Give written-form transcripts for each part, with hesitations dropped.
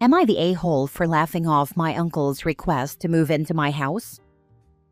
Am I the a-hole for laughing off my uncle's request to move into my house?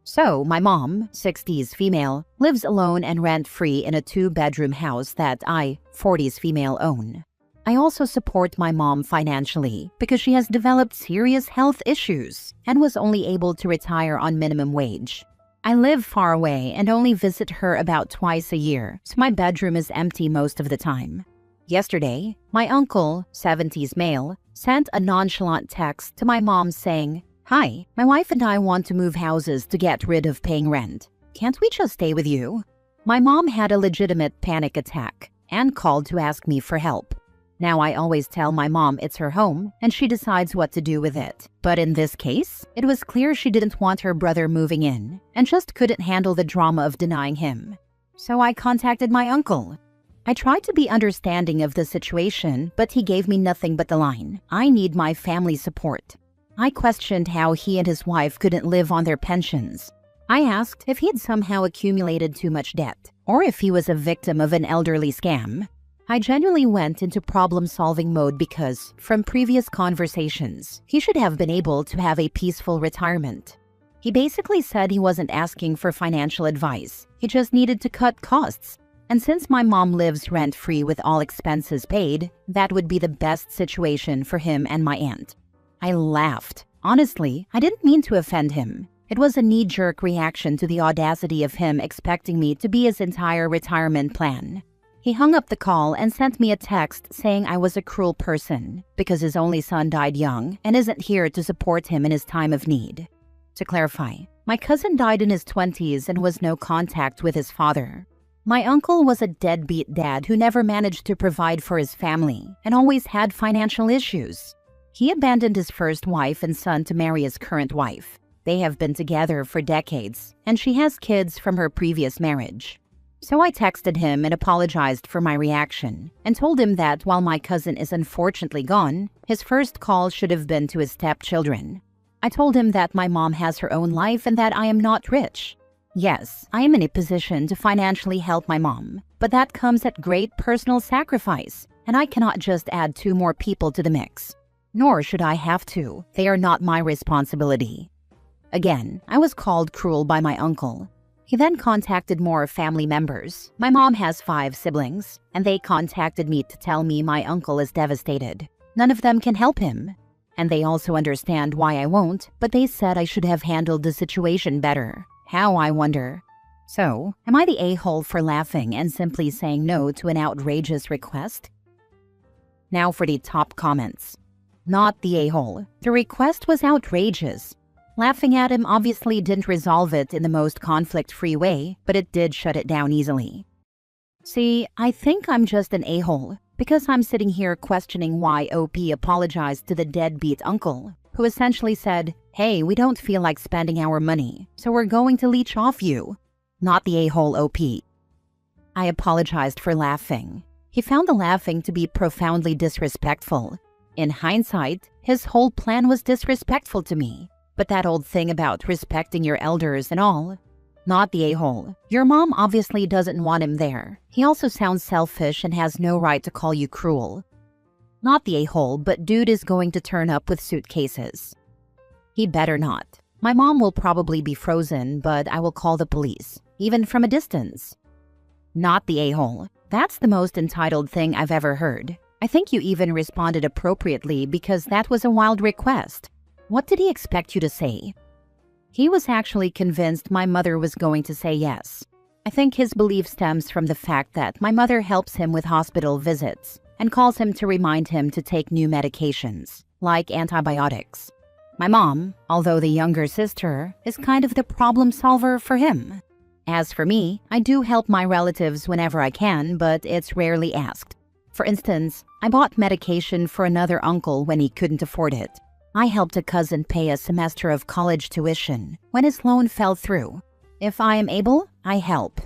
So, my mom, 60s female, lives alone and rent-free in a 2-bedroom house that I, 40s female, own. I also support my mom financially because she has developed serious health issues and was only able to retire on minimum wage. I live far away and only visit her about twice a year, so my bedroom is empty most of the time. Yesterday, my uncle, 70s male, sent a nonchalant text to my mom saying, "Hi, my wife and I want to move houses to get rid of paying rent. Can't we just stay with you?" My mom had a legitimate panic attack and called to ask me for help. Now I always tell my mom it's her home and she decides what to do with it. But in this case, it was clear she didn't want her brother moving in and just couldn't handle the drama of denying him. So I contacted my uncle. I tried to be understanding of the situation, but he gave me nothing but the line, "I need my family support." I questioned how he and his wife couldn't live on their pensions. I asked if he had somehow accumulated too much debt, or if he was a victim of an elderly scam. I genuinely went into problem-solving mode because, from previous conversations, he should have been able to have a peaceful retirement. He basically said he wasn't asking for financial advice, he just needed to cut costs. And since my mom lives rent-free with all expenses paid, that would be the best situation for him and my aunt. I laughed. Honestly, I didn't mean to offend him. It was a knee-jerk reaction to the audacity of him expecting me to be his entire retirement plan. He hung up the call and sent me a text saying I was a cruel person because his only son died young and isn't here to support him in his time of need. To clarify, my cousin died in his 20s and was no contact with his father. My uncle was a deadbeat dad who never managed to provide for his family and always had financial issues. He abandoned his first wife and son to marry his current wife. They have been together for decades, and she has kids from her previous marriage. So I texted him and apologized for my reaction and told him that while my cousin is unfortunately gone, his first call should have been to his stepchildren. I told him that my mom has her own life and that I am not rich. Yes, I am in a position to financially help my mom, but that comes at great personal sacrifice, and I cannot just add 2 more people to the mix. Nor should I have to. They are not my responsibility. Again, I was called cruel by my uncle. He then contacted more family members. My mom has 5 siblings, and they contacted me to tell me my uncle is devastated. None of them can help him. And they also understand why I won't, but they said I should have handled the situation better. How, I wonder? So, am I the a-hole for laughing and simply saying no to an outrageous request? Now for the top comments. Not the a-hole. The request was outrageous. Laughing at him obviously didn't resolve it in the most conflict-free way, but it did shut it down easily. See, I think I'm just an a-hole because I'm sitting here questioning why OP apologized to the deadbeat uncle, who essentially said, "Hey, we don't feel like spending our money, so we're going to leech off you." Not the a-hole OP. I apologized for laughing. He found the laughing to be profoundly disrespectful. In hindsight, his whole plan was disrespectful to me. But that old thing about respecting your elders and all. Not the a-hole. Your mom obviously doesn't want him there. He also sounds selfish and has no right to call you cruel. Not the a-hole, but dude is going to turn up with suitcases. He better not. My mom will probably be frozen, but I will call the police, even from a distance. Not the a-hole. That's the most entitled thing I've ever heard. I think you even responded appropriately because that was a wild request. What did he expect you to say? He was actually convinced my mother was going to say yes. I think his belief stems from the fact that my mother helps him with hospital visits and calls him to remind him to take new medications, like antibiotics. My mom, although the younger sister, is kind of the problem solver for him. As for me, I do help my relatives whenever I can, but it's rarely asked. For instance, I bought medication for another uncle when he couldn't afford it. I helped a cousin pay a semester of college tuition when his loan fell through. If I am able, I help.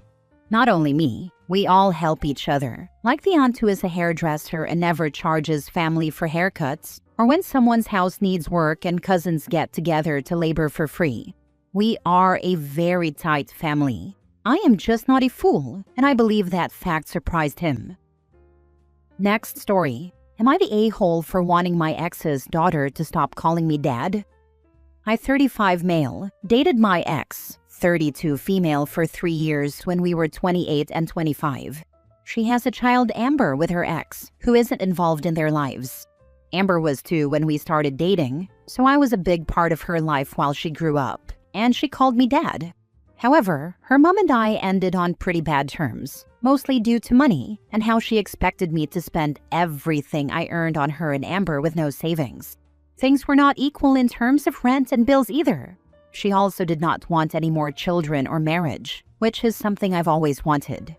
Not only me, we all help each other, like the aunt who is a hairdresser and never charges family for haircuts, or when someone's house needs work and cousins get together to labor for free. We are a very tight family. I am just not a fool, and I believe that fact surprised him. Next story. Am I the a-hole for wanting my ex's daughter to stop calling me dad? I, 35 male, dated my ex, 32 female for 3 years when we were 28 and 25. She has a child, Amber, with her ex, who isn't involved in their lives. Amber was 2 when we started dating, so I was a big part of her life while she grew up, and she called me dad. However, her mom and I ended on pretty bad terms, mostly due to money and how she expected me to spend everything I earned on her and Amber with no savings. Things were not equal in terms of rent and bills either. She also did not want any more children or marriage, which is something I've always wanted.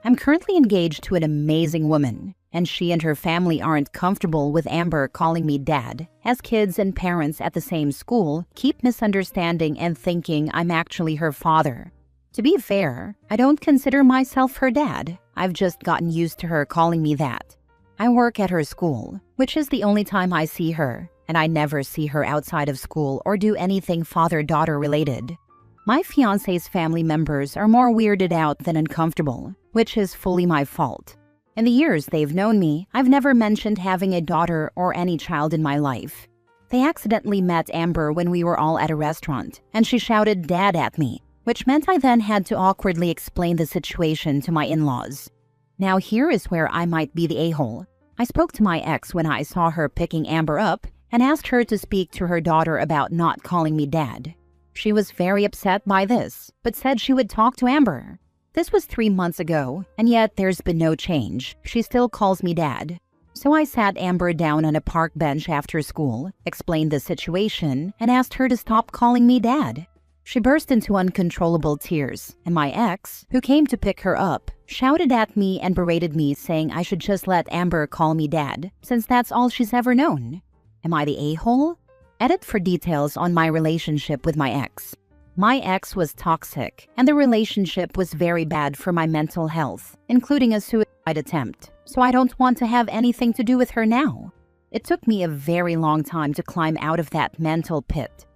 I'm currently engaged to an amazing woman, and she and her family aren't comfortable with Amber calling me dad, as kids and parents at the same school keep misunderstanding and thinking I'm actually her father. To be fair, I don't consider myself her dad. I've just gotten used to her calling me that. I work at her school, which is the only time I see her, and I never see her outside of school or do anything father-daughter related. My fiancé's family members are more weirded out than uncomfortable, which is fully my fault. In the years they've known me, I've never mentioned having a daughter or any child in my life. They accidentally met Amber when we were all at a restaurant, and she shouted "Dad" at me, which meant I then had to awkwardly explain the situation to my in-laws. Now here is where I might be the a-hole. I spoke to my ex when I saw her picking Amber up and asked her to speak to her daughter about not calling me dad. She was very upset by this, but said she would talk to Amber. This was 3 months ago, and yet there's been no change. She still calls me dad. So I sat Amber down on a park bench after school, explained the situation, and asked her to stop calling me dad. She burst into uncontrollable tears, and my ex, who came to pick her up, shouted at me and berated me, saying I should just let Amber call me dad, since that's all she's ever known. Am I the a-hole? Edit for details on my relationship with my ex. My ex was toxic, and the relationship was very bad for my mental health, including a suicide attempt, so I don't want to have anything to do with her now. It took me a very long time to climb out of that mental pit.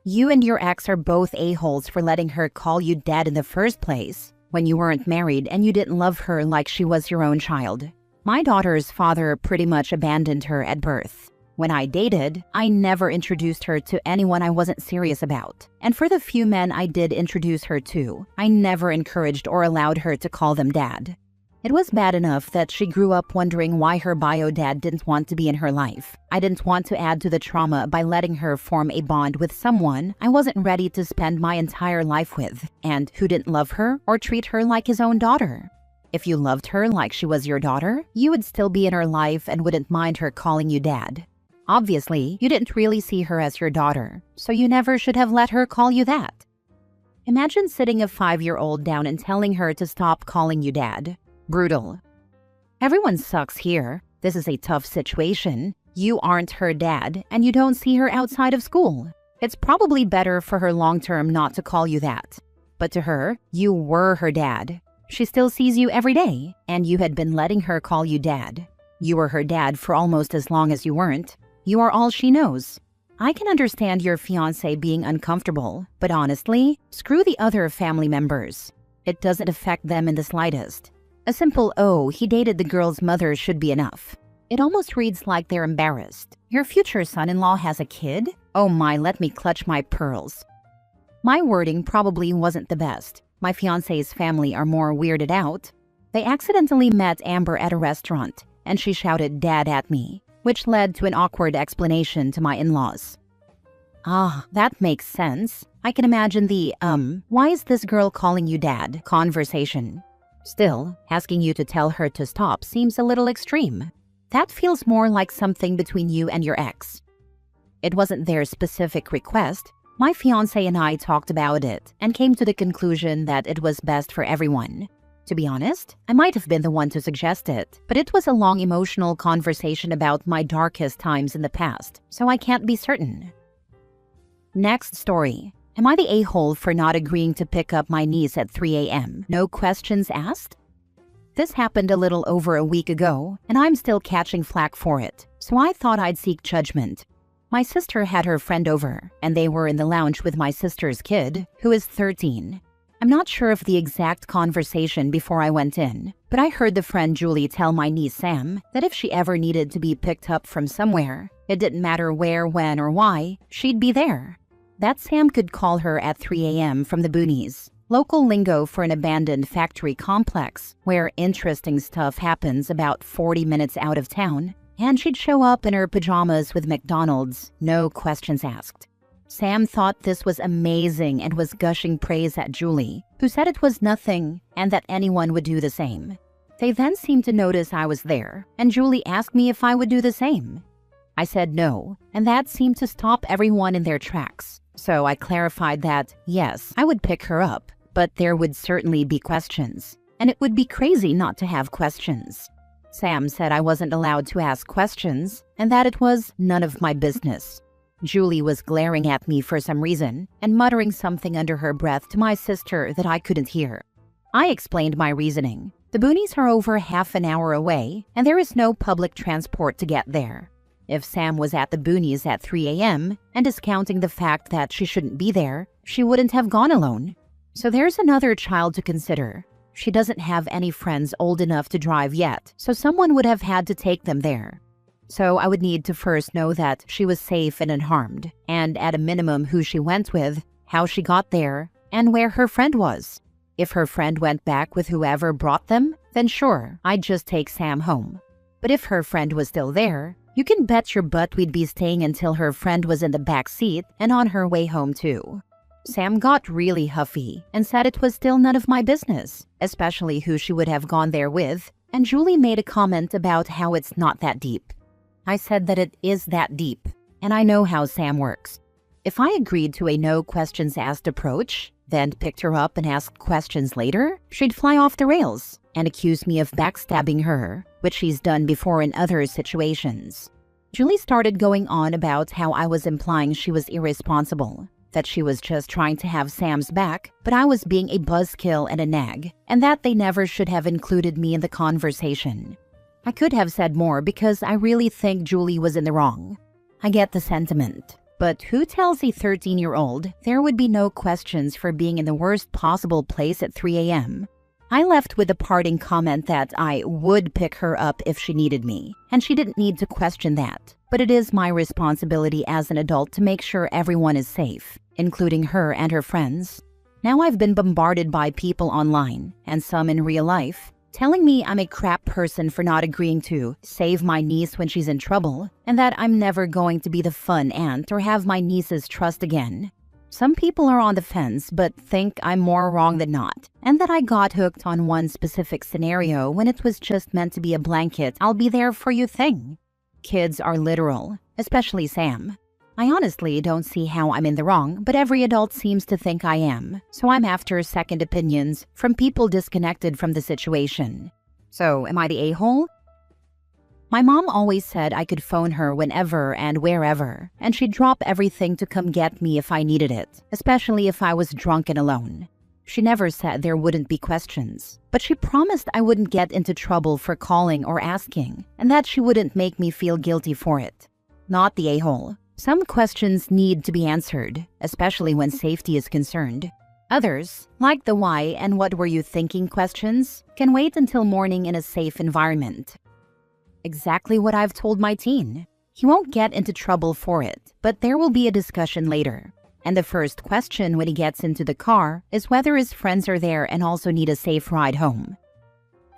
You and your ex are both a-holes for letting her call you dad in the first place, when you weren't married and you didn't love her like she was your own child. My daughter's father pretty much abandoned her at birth. When I dated, I never introduced her to anyone I wasn't serious about. And for the few men I did introduce her to, I never encouraged or allowed her to call them dad. It was bad enough that she grew up wondering why her bio dad didn't want to be in her life. I didn't want to add to the trauma by letting her form a bond with someone I wasn't ready to spend my entire life with, and who didn't love her or treat her like his own daughter. If you loved her like she was your daughter, you would still be in her life and wouldn't mind her calling you dad. Obviously, you didn't really see her as your daughter, so you never should have let her call you that. Imagine sitting a 5-year-old down and telling her to stop calling you dad. Brutal. Everyone sucks here. This is a tough situation. You aren't her dad, and you don't see her outside of school. It's probably better for her long-term not to call you that. But to her, you were her dad. She still sees you every day, and you had been letting her call you dad. You were her dad for almost as long as you weren't. You are all she knows. I can understand your fiancé being uncomfortable, but honestly, screw the other family members. It doesn't affect them in the slightest. A simple "oh, he dated the girl's mother" should be enough. It almost reads like they're embarrassed. Your future son-in-law has a kid? Oh my, let me clutch my pearls. My wording probably wasn't the best. My fiancé's family are more weirded out. They accidentally met Amber at a restaurant, and she shouted "dad" at me, which led to an awkward explanation to my in-laws. Ah, that makes sense. I can imagine the, why is this girl calling you dad conversation. Still, asking you to tell her to stop seems a little extreme. That feels more like something between you and your ex. It wasn't their specific request. My fiancé and I talked about it and came to the conclusion that it was best for everyone. To be honest, I might have been the one to suggest it, but it was a long emotional conversation about my darkest times in the past, so I can't be certain. Next story. Am I the a-hole for not agreeing to pick up my niece at 3 a.m.? No questions asked? This happened a little over a week ago, and I'm still catching flack for it, so I thought I'd seek judgment. My sister had her friend over, and they were in the lounge with my sister's kid, who is 13. I'm not sure of the exact conversation before I went in, but I heard the friend Julie tell my niece Sam that if she ever needed to be picked up from somewhere, it didn't matter where, when, or why, she'd be there. That Sam could call her at 3 a.m. from the boonies, local lingo for an abandoned factory complex where interesting stuff happens about 40 minutes out of town, and she'd show up in her pajamas with McDonald's, no questions asked. Sam thought this was amazing and was gushing praise at Julie, who said it was nothing and that anyone would do the same. They then seemed to notice I was there, and Julie asked me if I would do the same. I said no, and that seemed to stop everyone in their tracks. So I clarified that, yes, I would pick her up, but there would certainly be questions, and it would be crazy not to have questions. Sam said I wasn't allowed to ask questions, and that it was none of my business. Julie was glaring at me for some reason and muttering something under her breath to my sister that I couldn't hear. I explained my reasoning. The boonies are over half an hour away, and there is no public transport to get there. If Sam was at the boonies at 3 a.m. and discounting the fact that she shouldn't be there, she wouldn't have gone alone. So there's another child to consider. She doesn't have any friends old enough to drive yet, so someone would have had to take them there. So I would need to first know that she was safe and unharmed, and at a minimum who she went with, how she got there, and where her friend was. If her friend went back with whoever brought them, then sure, I'd just take Sam home. But if her friend was still there, you can bet your butt we'd be staying until her friend was in the back seat and on her way home too. Sam got really huffy and said it was still none of my business, especially who she would have gone there with, and Julie made a comment about how it's not that deep. I said that it is that deep, and I know how Sam works. If I agreed to a no questions asked approach, then picked her up and asked questions later, she'd fly off the rails and accuse me of backstabbing her, which she's done before in other situations. Julie started going on about how I was implying she was irresponsible, that she was just trying to have Sam's back, but I was being a buzzkill and a nag, and that they never should have included me in the conversation. I could have said more because I really think Julie was in the wrong. I get the sentiment, but who tells a 13-year-old there would be no questions for being in the worst possible place at 3 a.m.? I left with a parting comment that I would pick her up if she needed me, and she didn't need to question that. But it is my responsibility as an adult to make sure everyone is safe, including her and her friends. Now I've been bombarded by people online, and some in real life, telling me I'm a crap person for not agreeing to save my niece when she's in trouble, and that I'm never going to be the fun aunt or have my niece's trust again. Some people are on the fence but think I'm more wrong than not, and that I got hooked on one specific scenario when it was just meant to be a blanket I'll be there for you thing. Kids are literal, especially Sam. I honestly don't see how I'm in the wrong, but every adult seems to think I am, so I'm after second opinions from people disconnected from the situation. So, am I the a-hole? My mom always said I could phone her whenever and wherever, and she'd drop everything to come get me if I needed it, especially if I was drunk and alone. She never said there wouldn't be questions, but she promised I wouldn't get into trouble for calling or asking, and that she wouldn't make me feel guilty for it. Not the a-hole. Some questions need to be answered, especially when safety is concerned. Others, like the why and what were you thinking questions, can wait until morning in a safe environment. Exactly what I've told my teen. He won't get into trouble for it, but there will be a discussion later. And the first question when he gets into the car is whether his friends are there and also need a safe ride home.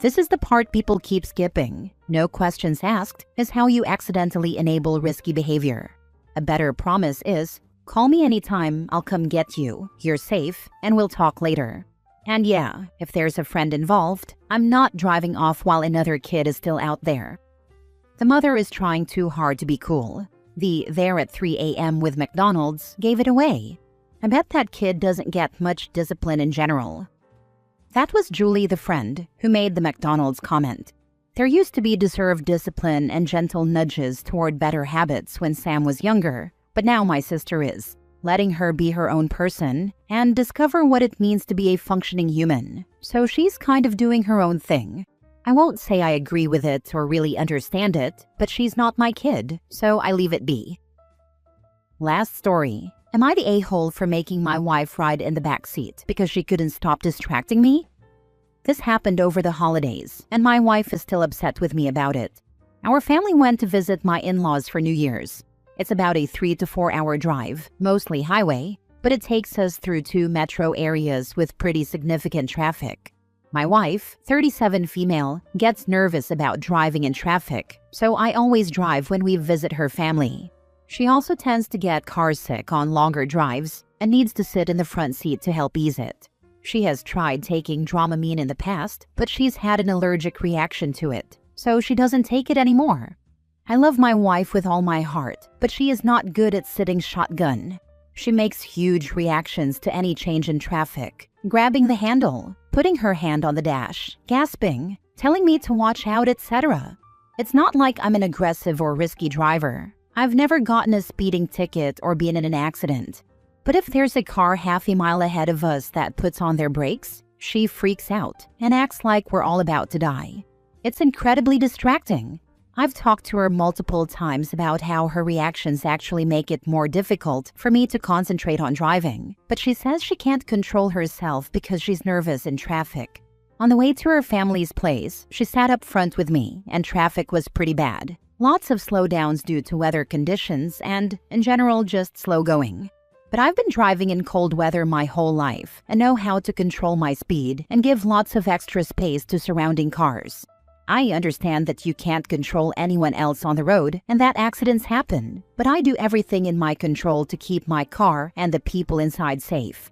This is the part people keep skipping. No questions asked is how you accidentally enable risky behavior. A better promise is, call me anytime, I'll come get you, you're safe, and we'll talk later. And yeah, if there's a friend involved, I'm not driving off while another kid is still out there. The mother is trying too hard to be cool. The there at 3 a.m. with McDonald's gave it away. I bet that kid doesn't get much discipline in general. That was Julie, the friend, who made the McDonald's comment. There used to be deserved discipline and gentle nudges toward better habits when Sam was younger, but now my sister is, letting her be her own person and discover what it means to be a functioning human. So she's kind of doing her own thing. I won't say I agree with it or really understand it, but she's not my kid, so I leave it be. Last story. Am I the a-hole for making my wife ride in the back seat because she couldn't stop distracting me? This happened over the holidays, and my wife is still upset with me about it. Our family went to visit my in-laws for New Year's. It's about a 3 to 4 hour drive, mostly highway, but it takes us through 2 metro areas with pretty significant traffic. My wife, 37 female, gets nervous about driving in traffic, so I always drive when we visit her family. She also tends to get car sick on longer drives and needs to sit in the front seat to help ease it. She has tried taking Dramamine in the past, but she's had an allergic reaction to it, so she doesn't take it anymore. I love my wife with all my heart, but she is not good at sitting shotgun. She makes huge reactions to any change in traffic, grabbing the handle, putting her hand on the dash, gasping, telling me to watch out, etc. It's not like I'm an aggressive or risky driver. I've never gotten a speeding ticket or been in an accident. But if there's a car half a mile ahead of us that puts on their brakes, she freaks out and acts like we're all about to die. It's incredibly distracting. I've talked to her multiple times about how her reactions actually make it more difficult for me to concentrate on driving, but she says she can't control herself because she's nervous in traffic. On the way to her family's place, she sat up front with me, and traffic was pretty bad. Lots of slowdowns due to weather conditions and, in general, just slow going. But I've been driving in cold weather my whole life and know how to control my speed and give lots of extra space to surrounding cars. I understand that you can't control anyone else on the road and that accidents happen, but I do everything in my control to keep my car and the people inside safe.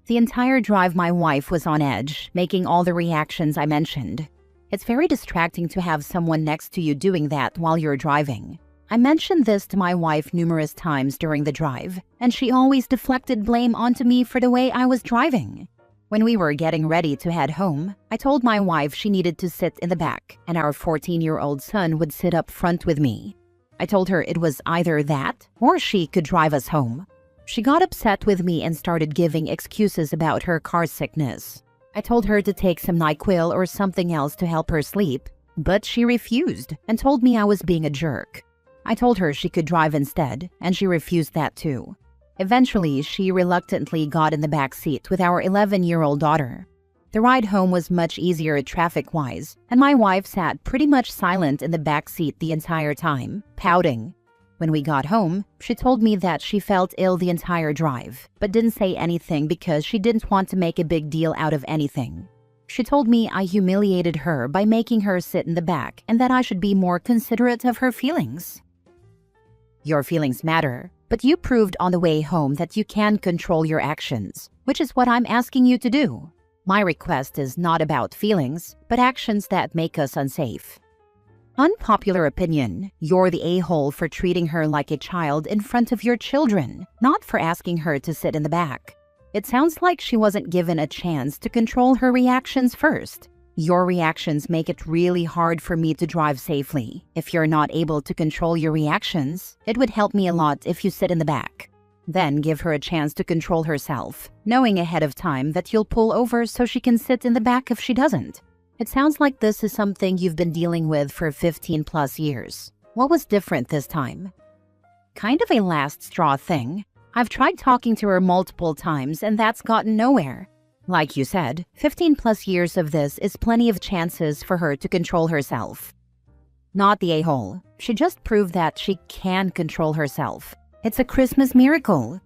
The entire drive my wife was on edge, making all the reactions I mentioned. It's very distracting to have someone next to you doing that while you're driving. I mentioned this to my wife numerous times during the drive, and she always deflected blame onto me for the way I was driving. When we were getting ready to head home, I told my wife she needed to sit in the back, and our 14-year-old son would sit up front with me. I told her it was either that, or she could drive us home. She got upset with me and started giving excuses about her car sickness. I told her to take some NyQuil or something else to help her sleep, but she refused and told me I was being a jerk. I told her she could drive instead, and she refused that too. Eventually, she reluctantly got in the back seat with our 11-year-old daughter. The ride home was much easier traffic-wise, and my wife sat pretty much silent in the back seat the entire time, pouting. When we got home, she told me that she felt ill the entire drive, but didn't say anything because she didn't want to make a big deal out of anything. She told me I humiliated her by making her sit in the back and that I should be more considerate of her feelings. Your feelings matter, but you proved on the way home that you can control your actions, which is what I'm asking you to do. My request is not about feelings, but actions that make us unsafe. Unpopular opinion, you're the a-hole for treating her like a child in front of your children, not for asking her to sit in the back. It sounds like she wasn't given a chance to control her reactions first. Your reactions make it really hard for me to drive safely. If you're not able to control your reactions, it would help me a lot if you sit in the back. Then give her a chance to control herself, knowing ahead of time that you'll pull over so she can sit in the back if she doesn't. It sounds like this is something you've been dealing with for 15+ years. What was different this time? Kind of a last straw thing. I've tried talking to her multiple times and that's gotten nowhere. Like you said, 15+ years of this is plenty of chances for her to control herself. Not the a-hole. She just proved that she can control herself. It's a Christmas miracle.